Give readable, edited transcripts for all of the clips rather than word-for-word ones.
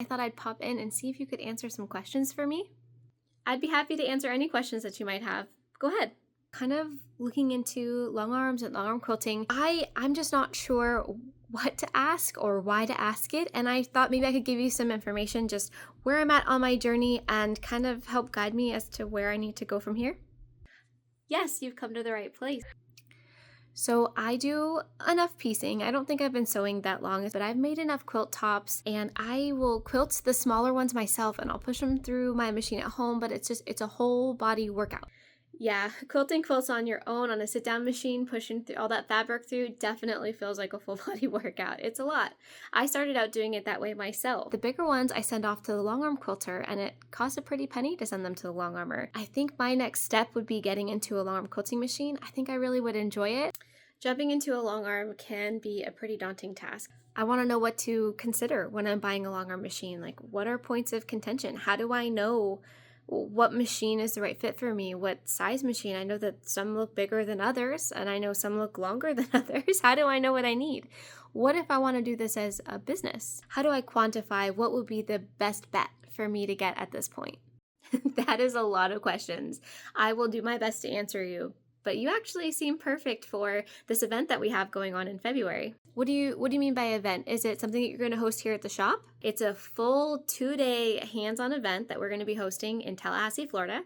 I thought I'd pop in and see if you could answer some questions for me. I'd be happy to answer any questions that you might have. Go ahead. Kind of looking into long arms and long arm quilting, I'm just not sure what to ask or why to ask it, and I thought maybe I could give you some information just where I'm at on my journey and kind of help guide me as to where I need to go from here. Yes, you've come to the right place. So I do enough piecing. I don't think I've been sewing that long, but I've made enough quilt tops, and I will quilt the smaller ones myself and I'll push them through my machine at home, but it's a whole body workout. Yeah, quilting quilts on your own on a sit-down machine, pushing through all that fabric through, definitely feels like a full body workout. It's a lot. I started out doing it that way myself. The bigger ones I send off to the long arm quilter, and it costs a pretty penny to send them to the long armor. I think my next step would be getting into a long arm quilting machine. I think I really would enjoy it. Jumping into a long arm can be a pretty daunting task. I want to know what to consider when I'm buying a long arm machine. Like, what are points of contention? How do I know what machine is the right fit for me? What size machine? I know that some look bigger than others, and I know some look longer than others. How do I know what I need? What if I want to do this as a business? How do I quantify what would be the best bet for me to get at this point? That is a lot of questions. I will do my best to answer you, but you actually seem perfect for this event that we have going on in February. What do you mean by event? Is it something that you're going to host here at the shop? It's a full 2-day hands-on event that we're going to be hosting in Tallahassee, Florida.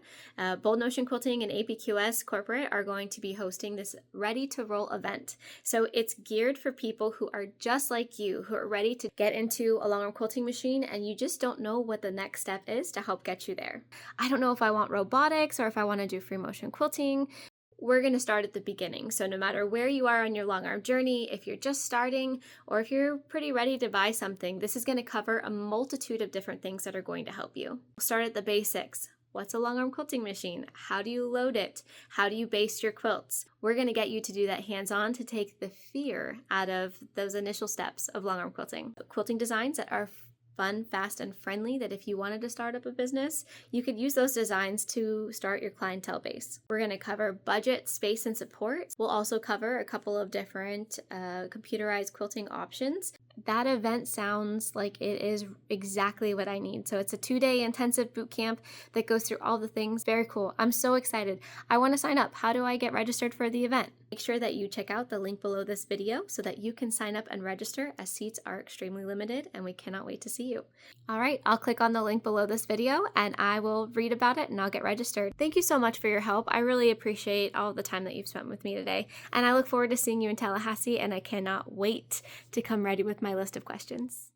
Bold Notion Quilting and APQS Corporate are going to be hosting this ready-to-roll event. So it's geared for people who are just like you, who are ready to get into a long-arm quilting machine, and you just don't know what the next step is to help get you there. I don't know if I want robotics or if I want to do free motion quilting. We're going to start at the beginning. So no matter where you are on your long arm journey, if you're just starting or if you're pretty ready to buy something, this is going to cover a multitude of different things that are going to help you. We'll start at the basics. What's a long arm quilting machine? How do you load it? How do you baste your quilts? We're going to get you to do that hands-on to take the fear out of those initial steps of long arm quilting. Quilting designs that are fun, fast, and friendly, that if you wanted to start up a business, you could use those designs to start your clientele base. We're going to cover budget, space, and support. We'll also cover a couple of different computerized quilting options. That event sounds like it is exactly what I need. So it's a 2-day intensive boot camp that goes through all the things. Very cool. I'm so excited. I want to sign up. How do I get registered for the event? Make sure that you check out the link below this video so that you can sign up and register, as seats are extremely limited and we cannot wait to see you. All right, I'll click on the link below this video and I will read about it and I'll get registered. Thank you so much for your help. I really appreciate all the time that you've spent with me today, and I look forward to seeing you in Tallahassee, and I cannot wait to come ready with my list of questions.